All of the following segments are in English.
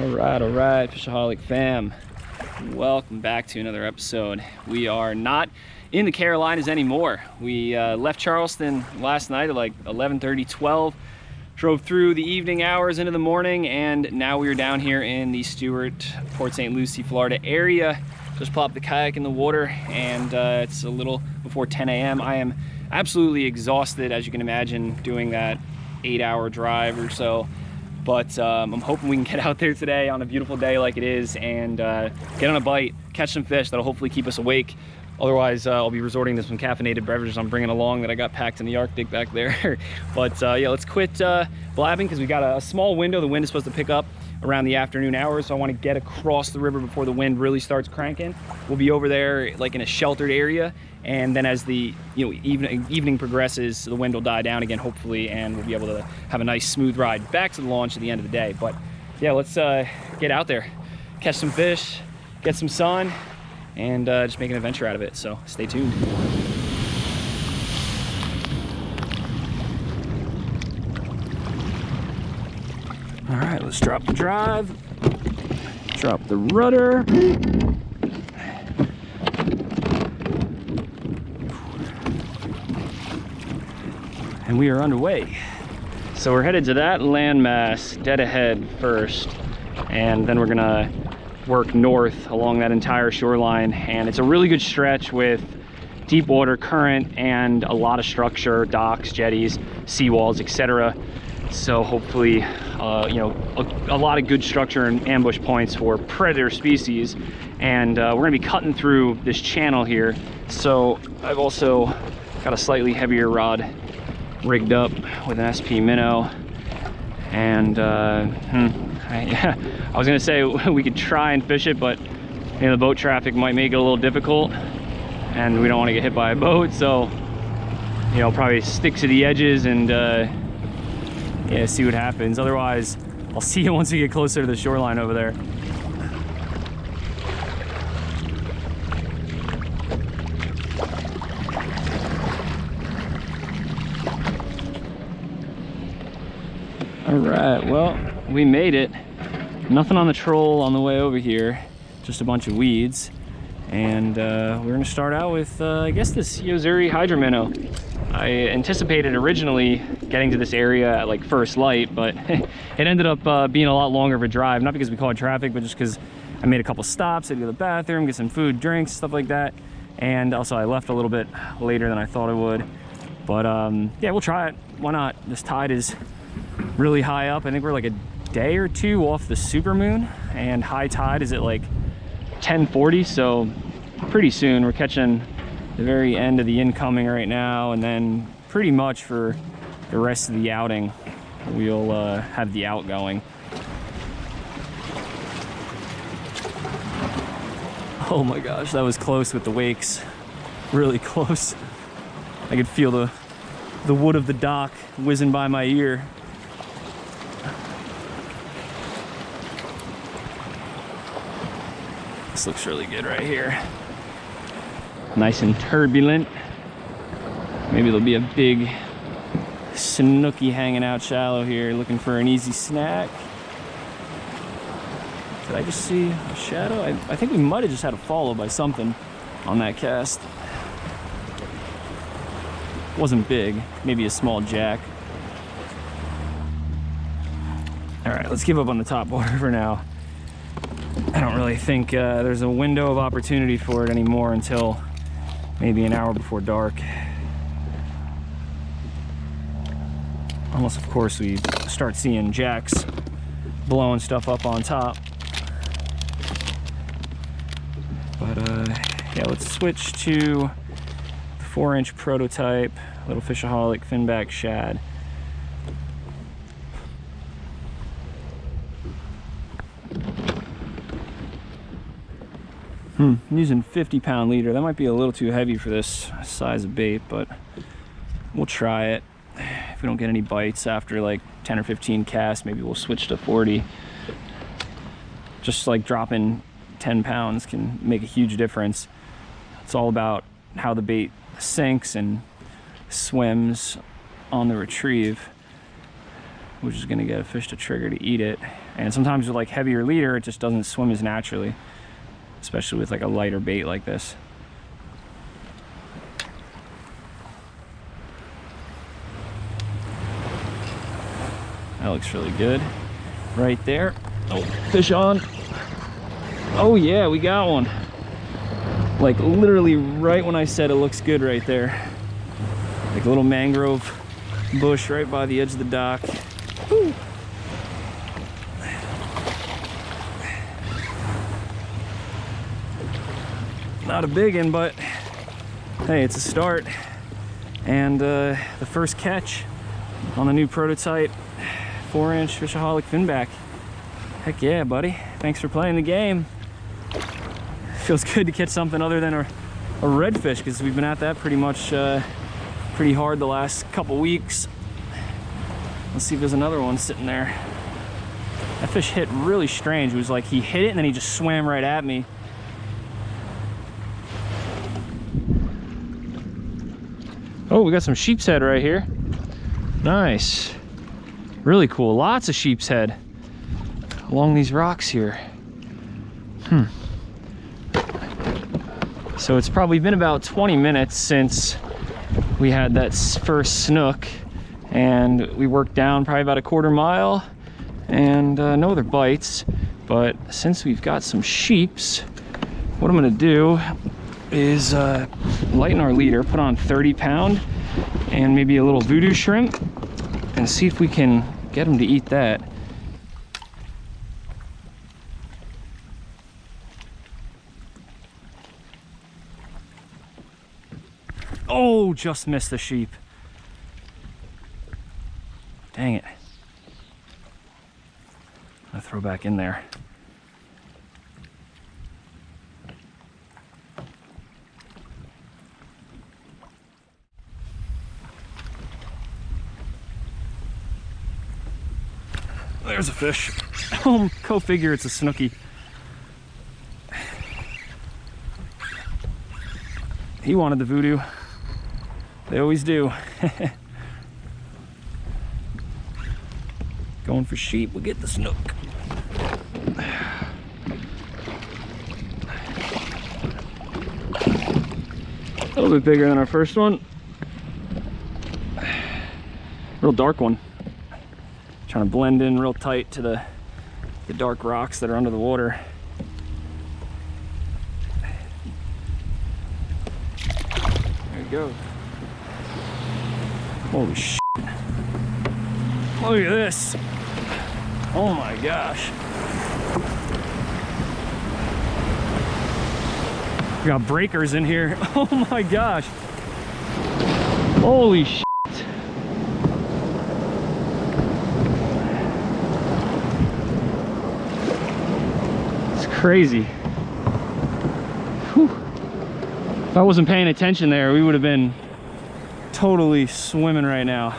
All right, Fishaholic fam. Welcome back to another episode. We are not in the Carolinas anymore. We left Charleston last night at like 11:30, 12. Drove through the evening hours into the morning, and now we are down here in the Stuart, Port St. Lucie, Florida area. Just plopped the kayak in the water, and it's a little before 10 a.m. I am absolutely exhausted, as you can imagine, doing that 8-hour drive or so. But I'm hoping we can get out there today on a beautiful day like it is and get on a bite, catch some fish that'll hopefully keep us awake. Otherwise, I'll be resorting to some caffeinated beverages I'm bringing along that I got packed in the Arctic back there. But yeah, let's quit blabbing because we got a small window. The wind is supposed to pick up around the afternoon hours, so I want to get across the river before the wind really starts cranking. We'll be over there like in a sheltered area, and then as the evening progresses, the wind will die down again hopefully, and we'll be able to have a nice smooth ride back to the launch at the end of the day. But yeah, let's get out there, catch some fish, get some sun, and just make an adventure out of it. So stay tuned. All right, let's drop the drive, drop the rudder. And we are underway. So we're headed to that landmass dead ahead first, and then we're gonna work north along that entire shoreline. And it's a really good stretch with deep water current and a lot of structure, docks, jetties, seawalls, etc. So hopefully, a lot of good structure and ambush points for predator species. And we're gonna be cutting through this channel here. So I've also got a slightly heavier rod rigged up with an SP minnow. And I was gonna say we could try and fish it, but the boat traffic might make it a little difficult, and we don't want to get hit by a boat. So probably stick to the edges and yeah, see what happens. Otherwise, I'll see you once we get closer to the shoreline over there. All right, well, we made it. Nothing on the troll on the way over here, just a bunch of weeds. And we're gonna start out with, I guess, this Yozuri Hydra minnow. I anticipated originally getting to this area at like first light, but it ended up being a lot longer of a drive, not because we caught traffic, but just because I made a couple stops, I had to go to the bathroom, get some food, drinks, stuff like that. And also I left a little bit later than I thought I would. But yeah, we'll try it. Why not? This tide is really high up. I think we're like a day or two off the supermoon, and high tide is at like 10:40, so pretty soon. We're catching the very end of the incoming right now, and then pretty much for the rest of the outing we'll have the outgoing. Oh my gosh, that was close with the wakes, really close. I could feel the wood of the dock whizzing by my ear. This looks really good right here. Nice and turbulent. Maybe there'll be a big snooky hanging out shallow here, looking for an easy snack. Did I just see a shadow? I think we might have just had a follow by something on that cast. Wasn't big, maybe a small jack. All right, let's give up on the top water for now. I don't really think there's a window of opportunity for it anymore until maybe an hour before dark. Unless, of course, we start seeing jacks blowing stuff up on top. But yeah, let's switch to the 4-inch prototype, little Fishaholic finback shad. I'm using 50-pound leader. That might be a little too heavy for this size of bait, but we'll try it. If we don't get any bites after like 10 or 15 casts, maybe we'll switch to 40. Just like dropping 10 pounds can make a huge difference. It's all about how the bait sinks and swims on the retrieve, which is going to get a fish to trigger to eat it. And sometimes with like heavier leader, it just doesn't swim as naturally, especially with like a lighter bait like this. That looks really good right there. Oh, fish on. Oh yeah, we got one. Like literally right when I said it looks good right there. Like a little mangrove bush right by the edge of the dock. Woo. Not a big one, but hey, it's a start. And the first catch on the new prototype 4-inch Fishaholic finback. Heck yeah, buddy. Thanks for playing the game. Feels good to catch something other than a redfish, because we've been at that pretty much pretty hard the last couple weeks. Let's see if there's another one sitting there. That fish hit really strange. It was like he hit it and then he just swam right at me. Oh, we got some sheepshead right here. Nice. Really cool. Lots of sheepshead along these rocks here. So it's probably been about 20 minutes since we had that first snook, and we worked down probably about a quarter mile, and no other bites. But since we've got some sheeps, what I'm gonna do is lighten our leader, put on 30-pound and maybe a little voodoo shrimp, and see if we can get them to eat that. Oh, just missed the sheep. Dang it. I'll throw back in there. There's a fish. Oh, go figure, it's a snooky. He wanted the voodoo. They always do. Going for sheep, we'll get the snook. A little bit bigger than our first one. Real dark one. Trying to blend in real tight to the dark rocks that are under the water. There you go. Holy shit. Look at this. Oh my gosh. We got breakers in here. Oh my gosh. Holy shit. It's crazy. Whew. If I wasn't paying attention there, we would have been totally swimming right now.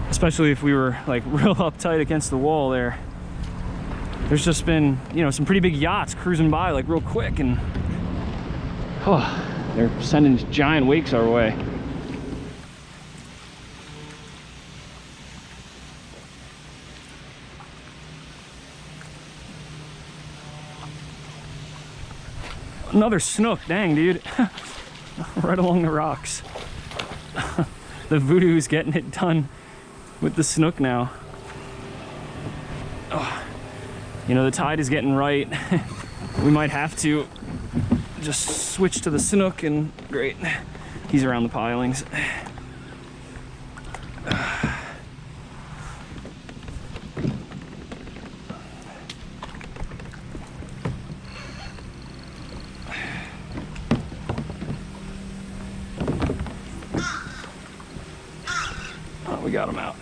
Especially if we were like real uptight against the wall there. There's just been, you know, some pretty big yachts cruising by like real quick, and oh, they're sending giant wakes our way. Another snook, dang dude. Right along the rocks. The voodoo's getting it done with the snook now. Oh, you know, the tide is getting right. We might have to just switch to the snook, and great, he's around the pilings. Oh, we got him out.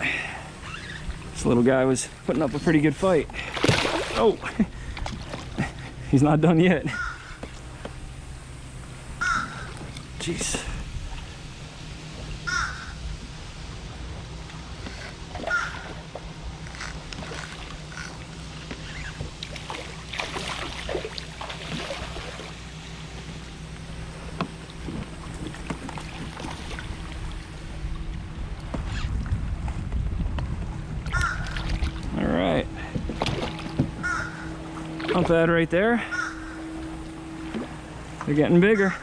This little guy was putting up a pretty good fight. Oh, he's not done yet. Jeez. All right. Not bad right there. They're getting bigger.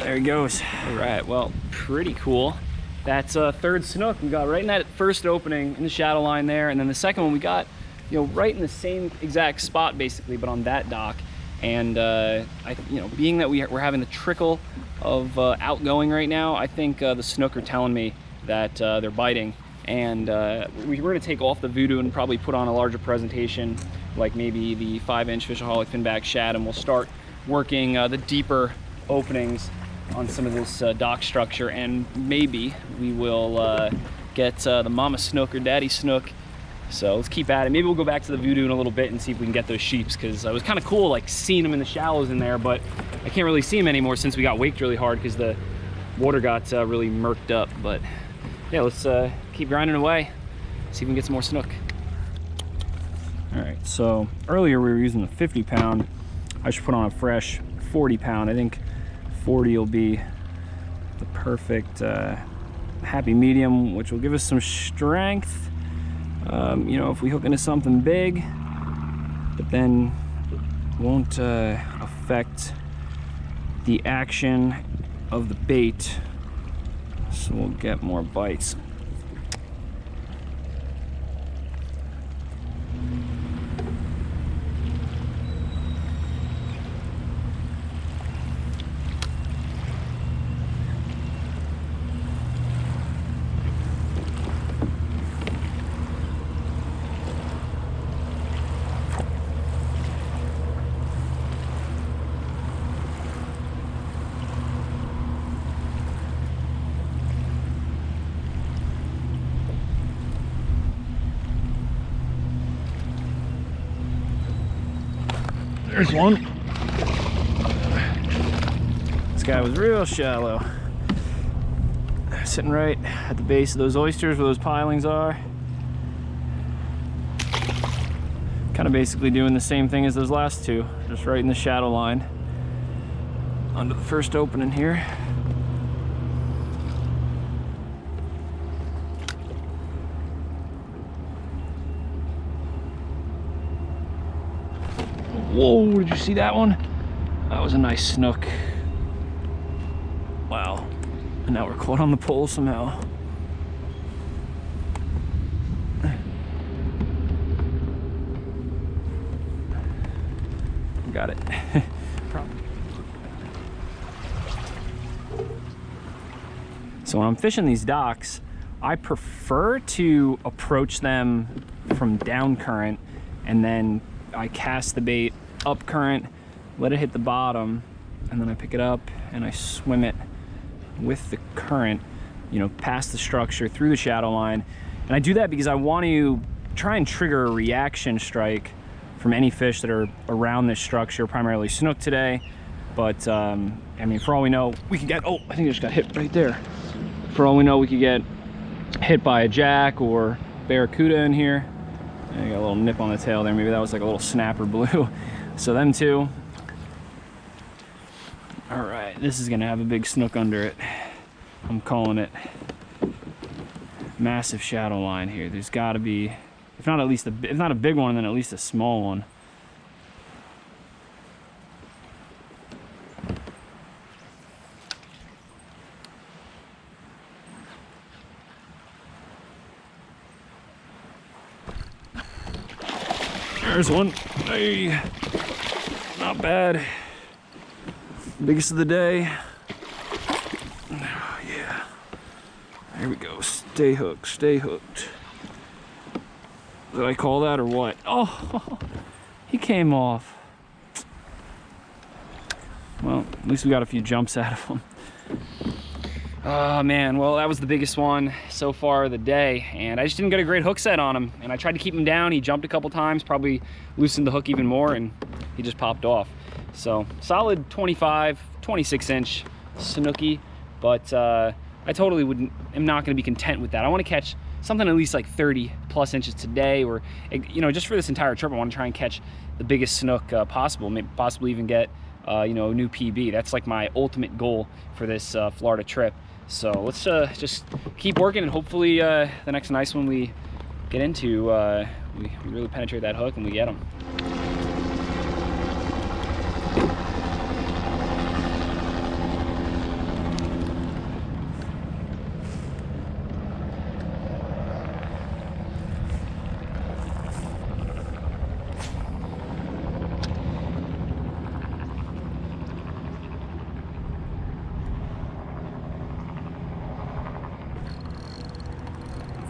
There he goes. All right, well, pretty cool. That's a third snook we got right in that first opening in the shadow line there, and then the second one we got, you know, right in the same exact spot basically, but on that dock. And being that we're having the trickle of outgoing right now, I think the snook are telling me that they're biting, and we're going to take off the voodoo and probably put on a larger presentation, like maybe the 5-inch Fishaholic finback shad, and we'll start working the deeper openings on some of this dock structure, and maybe we will get the mama snook or daddy snook. So let's keep at it. Maybe we'll go back to the voodoo in a little bit and see if we can get those sheeps, because it was kind of cool like seeing them in the shallows in there, but I can't really see them anymore since we got waked really hard because the water got really murked up. But yeah, let's keep grinding away, see if we can get some more snook. All right, so earlier we were using the 50-pound. I should put on a fresh 40-pound. I think 40 will be the perfect happy medium, which will give us some strength. You know, if we hook into something big, but then won't affect the action of the bait, so we'll get more bites. There's one. This guy was real shallow. Sitting right at the base of those oysters where those pilings are. Kind of basically doing the same thing as those last two, just right in the shadow line. Under the first opening here. Whoa, did you see that one? That was a nice snook. Wow. And now we're caught on the pole somehow. Got it. So when I'm fishing these docks, I prefer to approach them from down current, and then I cast the bait up current, let it hit the bottom, and then I pick it up and I swim it with the current, you know, past the structure through the shadow line. And I do that because I want to try and trigger a reaction strike from any fish that are around this structure, primarily snook today. But I mean, for all we know, we could get, oh, I think I just got hit right there. For all we know, we could get hit by a jack or barracuda in here. I got a little nip on the tail there. Maybe that was like a little snapper blue. So them two. All right, this is gonna have a big snook under it. I'm calling it. Massive shadow line here. There's gotta be, if not a big one, then at least a small one. There's one. Hey, not bad. Biggest of the day. Oh, yeah. There we go. Stay hooked. Stay hooked. Did I call that or what? Oh, he came off. Well, at least we got a few jumps out of him. Oh man, well that was the biggest one so far of the day, and I just didn't get a great hook set on him, and I tried to keep him down. He jumped a couple times, probably loosened the hook even more, and he just popped off. So solid 25, 26-inch snooky, but I totally am not going to be content with that. I want to catch something at least like 30 plus inches today, or you know, just for this entire trip I want to try and catch the biggest snook possible, maybe possibly even get you know, a new PB. That's like my ultimate goal for this Florida trip. So let's just keep working, and hopefully the next nice one we get into we really penetrate that hook and we get them.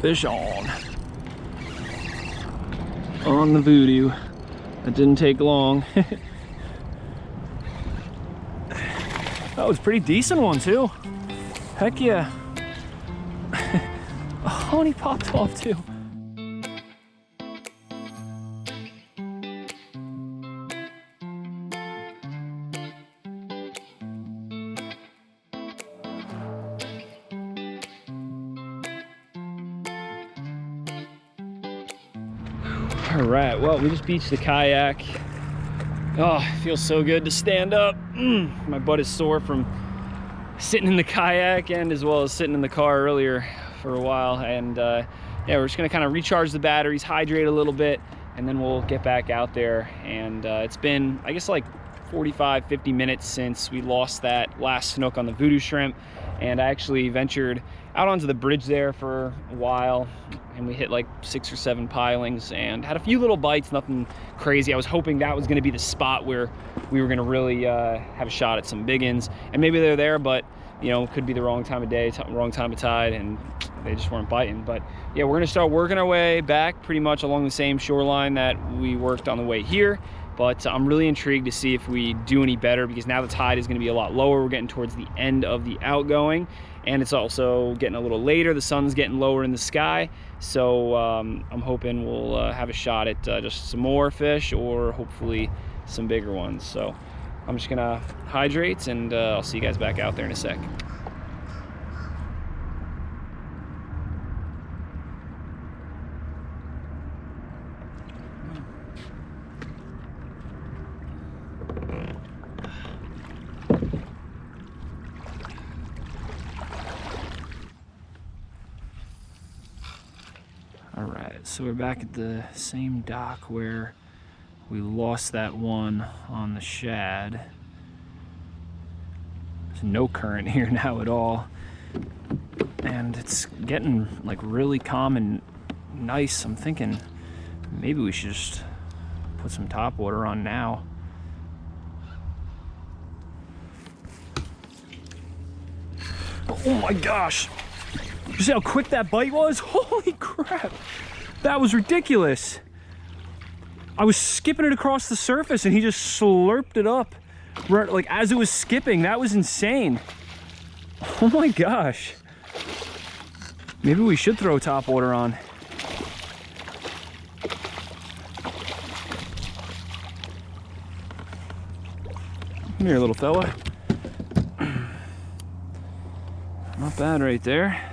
Fish on the voodoo. That didn't take long. That was a pretty decent one too. Heck yeah. Oh, and he popped off too. All right, well, we just beached the kayak. Oh, it feels so good to stand up. My butt is sore from sitting in the kayak and as well as sitting in the car earlier for a while. And yeah, we're just gonna kind of recharge the batteries, hydrate a little bit, and then we'll get back out there. And it's been, I guess, like 45, 50 minutes since we lost that last snook on the voodoo shrimp. And I actually ventured out onto the bridge there for a while, and we hit like 6 or 7 pilings and had a few little bites, nothing crazy. I was hoping that was gonna be the spot where we were gonna really have a shot at some big uns, and maybe they're there, but you know, could be the wrong time of day, wrong time of tide, and they just weren't biting. But yeah, we're gonna start working our way back pretty much along the same shoreline that we worked on the way here. But I'm really intrigued to see if we do any better, because now the tide is gonna be a lot lower. We're getting towards the end of the outgoing, and it's also getting a little later. The sun's getting lower in the sky. So I'm hoping we'll have a shot at just some more fish, or hopefully some bigger ones. So I'm just gonna hydrate, and I'll see you guys back out there in a sec. All right, so we're back at the same dock where we lost that one on the shad. There's no current here now at all. And it's getting like really calm and nice. I'm thinking maybe we should just put some topwater on now. Oh my gosh. You see how quick that bite was? Holy crap. That was ridiculous. I was skipping it across the surface and he just slurped it up right, like as it was skipping. That was insane. Oh my gosh. Maybe we should throw topwater on. Come here, little fella. Not bad right there.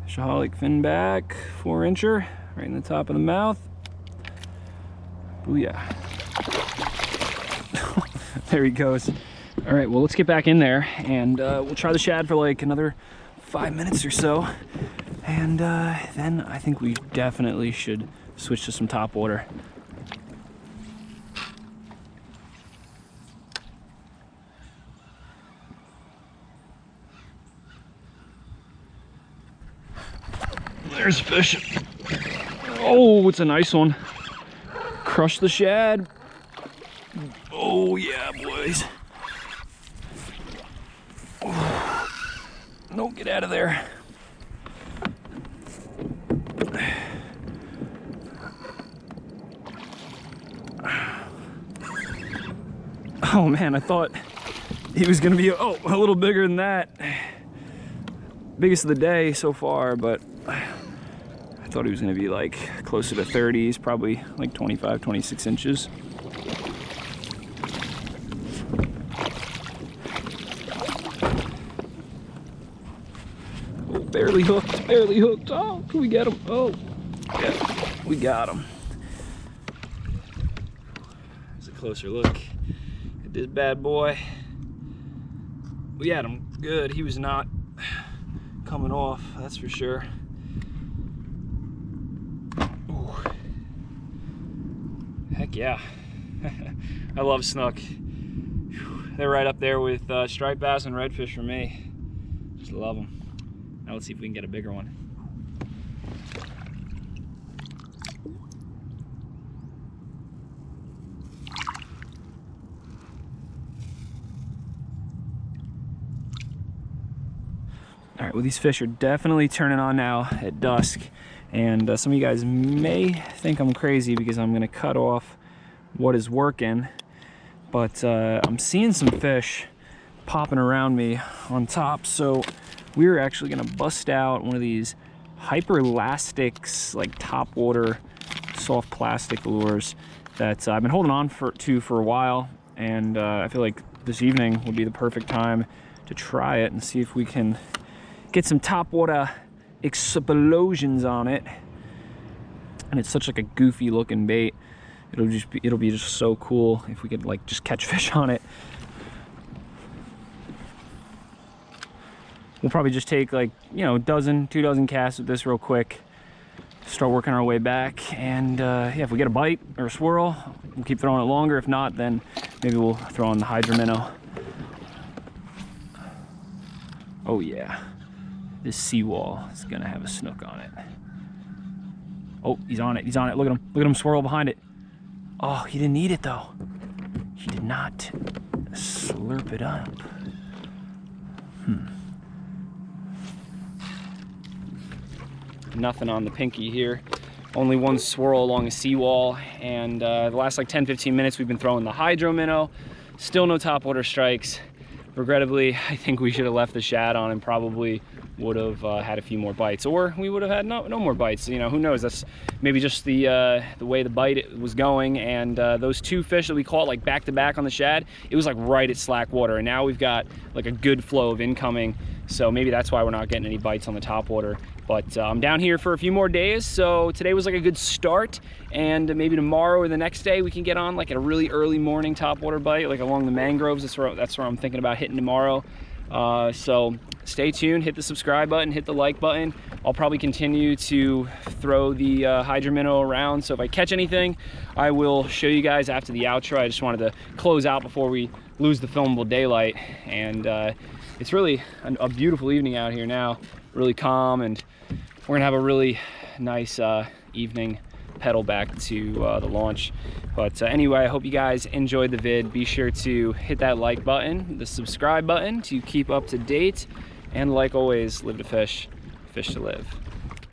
Fishaholic finback, 4-incher, right in the top of the mouth. Booyah. There he goes. All right, well, let's get back in there, and we'll try the shad for like another 5 minutes or so. And then I think we definitely should switch to some topwater. There's a fish. Oh, it's a nice one. Crush the shad. Oh yeah, boys. Oh, no, get out of there. Oh man, I thought he was gonna be a little bigger than that. Biggest of the day so far, but I thought he was gonna be like closer to 30s, probably like 25, 26 inches. Oh, barely hooked, barely hooked. Oh, can we get him? Oh, yeah, we got him. Here's a closer look at this bad boy. We had him good. He was not coming off, that's for sure. Ooh. Heck yeah. I love snook. They're right up there with striped bass and redfish for me. Just love them. Now let's see if we can get a bigger one. All right, well, these fish are definitely turning on now at dusk, and some of you guys may think I'm crazy because I'm gonna cut off what is working, but I'm seeing some fish popping around me on top, so we're actually gonna bust out one of these hyper-elastics, like topwater soft plastic lures that I've been holding on to for a while, and I feel like this evening would be the perfect time to try it and see if we can get some topwater explosions on it. And it's such like a goofy looking bait. It'll be just so cool if we could like just catch fish on it. We'll probably just take like, you know, 2 dozen casts with this real quick, start working our way back, and yeah, if we get a bite or a swirl, we'll keep throwing it longer. If not, then maybe we'll throw on the hydro minnow. Oh yeah, this seawall is gonna have a snook on it. Oh, he's on it, he's on it. Look at him swirl behind it. Oh, he didn't eat it though. He did not slurp it up. Nothing on the pinky here. Only one swirl along a seawall, and the last like 10-15 minutes we've been throwing the hydro minnow. Still no topwater strikes. Regrettably, I think we should have left the shad on and probably would have had a few more bites, or we would have had no more bites. You know, who knows? That's maybe just the way the bite was going, and those 2 fish that we caught like back to back on the shad, it was like right at slack water, and now we've got like a good flow of incoming, so maybe that's why we're not getting any bites on the topwater. But I'm down here for a few more days, so today was like a good start, and maybe tomorrow or the next day we can get on like a really early morning topwater bite, like along the mangroves. That's where I'm thinking about hitting tomorrow. So stay tuned, hit the subscribe button, hit the like button. I'll probably continue to throw the hydro minnow around, so if I catch anything, I will show you guys after the outro. I just wanted to close out before we lose the filmable daylight, and it's really a beautiful evening out here now, really calm, and we're gonna have a really nice evening pedal back to the launch. But anyway, I hope you guys enjoyed the vid. Be sure to hit that like button, the subscribe button to keep up to date, and like always, live to fish, fish to live.